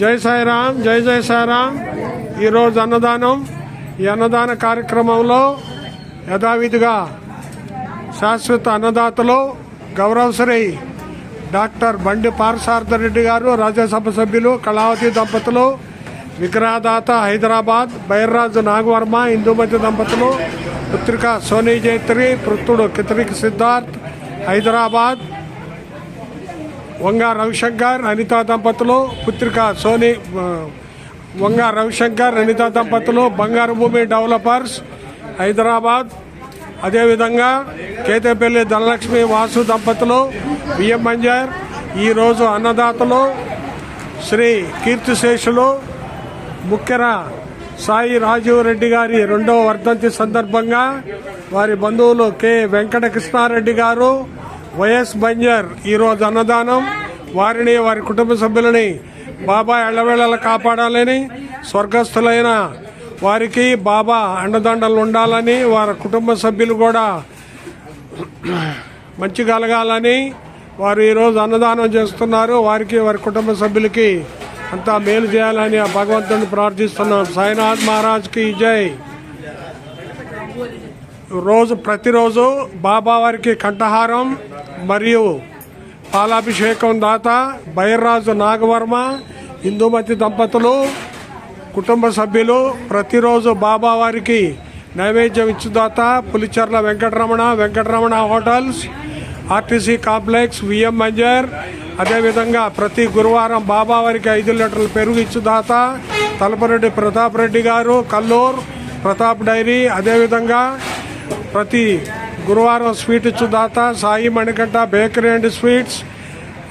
జై సాయిరామ్, జై జై సాయిరామ్. ఈరోజు అన్నదానం. ఈ అన్నదాన కార్యక్రమంలో యథావిధిగా శాశ్వత అన్నదాతలు గౌరవశ్రీ డాక్టర్ బండి పార్సార్థరెడ్డి గారు, రాజ్యసభ సభ్యులు, కళావతి దంపతులు, విగ్రహదాత హైదరాబాద్, బైర్రాజు నాగవర్మ, ఇందుమతి దంపతులు, పుత్రిక సోనీ జైత్రి, పుత్రుడు కిత్రిక్ సిద్ధార్థ్ హైదరాబాద్, వంగ రవిశంకర్ అనితా దంపతులు, పుత్రిక సోనీ వంగ రవిశంకర్ అనితా దంపతులు, బంగారు భూమి డెవలపర్స్ హైదరాబాద్. అదేవిధంగా కేతేపల్లి ధనలక్ష్మి వాసు దంపతులు, బియ్యం మంజర్. ఈరోజు అన్నదాతలు శ్రీ కీర్తిశేషులు ముఖ్యర సాయి రాజీవ్ రెడ్డి గారి 2వ వర్ధంతి సందర్భంగా వారి బంధువులు కె వెంకట కృష్ణారెడ్డి గారు, వైఎస్ బంజర్ ఈరోజు అన్నదానం. వారిని, వారి కుటుంబ సభ్యులని బాబా ఎళ్లవేళలా కాపాడాలని, స్వర్గస్థులైన వారికి బాబా అండదండలు ఉండాలని, వారి కుటుంబ సభ్యులు కూడా మంచి కలగాలని వారు ఈరోజు అన్నదానం చేస్తున్నారు. వారికి, వారి కుటుంబ సభ్యులకి అంతా మేలు చేయాలని ఆ భగవంతుడిని ప్రార్థిస్తున్నాం. సాయినాథ్ మహారాజ్కి జై. ప్రతిరోజు బాబా వారికి కంఠహారం మరియు పాలాభిషేకం దాత బైర్రాజు నాగవర్మ, ఇందుమతి దంపతులు, కుటుంబ సభ్యులు ప్రతిరోజు బాబా వారికి నైవేద్యం ఇచ్చుదాత Pulicherla Venkataramana hotels, RTC complex, VM Banjar. అదేవిధంగా ప్రతి గురువారం బాబా వారికి 5 లీటర్ల పెరుగు ఇచ్చుదాత తలపరెడ్డి ప్రతాప్ రెడ్డి గారు, కల్లూరు ప్రతాప్ డైరీ. అదేవిధంగా ప్రతి గురువారం స్వీట్ ఇచ్చుదాత Sai Manikanta bakery and sweets,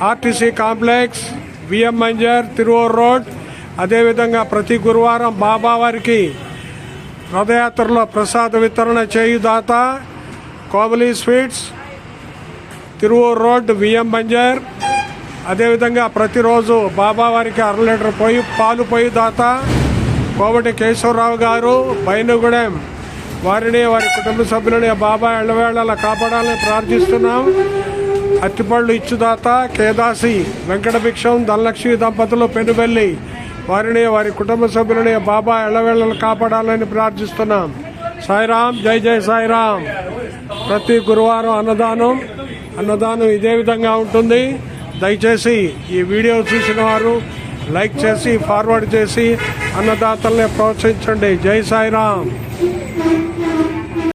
RTC complex, VM Banjar, Tiruvuru road. అదేవిధంగా ప్రతి గురువారం బాబా వారికి రథయాత్రలో ప్రసాద వితరణ చేయుదాత Komali sweets, Tiruvuru road, VM Banjar. అదేవిధంగా ప్రతిరోజు బాబా వారికి 1/2 లీటర్ పాలు పోయుదాత కోమటి కేశవరావు గారు, బైనగూడెం. వారిని, వారి కుటుంబ సభ్యులని బాబా ఎళ్లవేళలా కాపాడాలని ప్రార్థిస్తున్నాం. అట్టిపళ్ళు ఇచ్చుదాత కేదాసి వెంకట భిక్షం ధనలక్ష్మి దంపతులు, పెనుబెల్లి. వారిని, వారి కుటుంబ సభ్యులని బాబా ఎళ్లవేళలా కాపాడాలని ప్రార్థిస్తున్నాం. సాయిరామ్, జై జై సాయిరామ్. ప్రతి గురువారం అన్నదానం ఇదే విధంగా ఉంటుంది. దయచేసి ఈ వీడియో చూసిన వారు లైక్ చేసి, ఫార్వర్డ్ చేసి అన్నదాతల్ని ప్రోత్సహించండి. జై సాయిరామ్.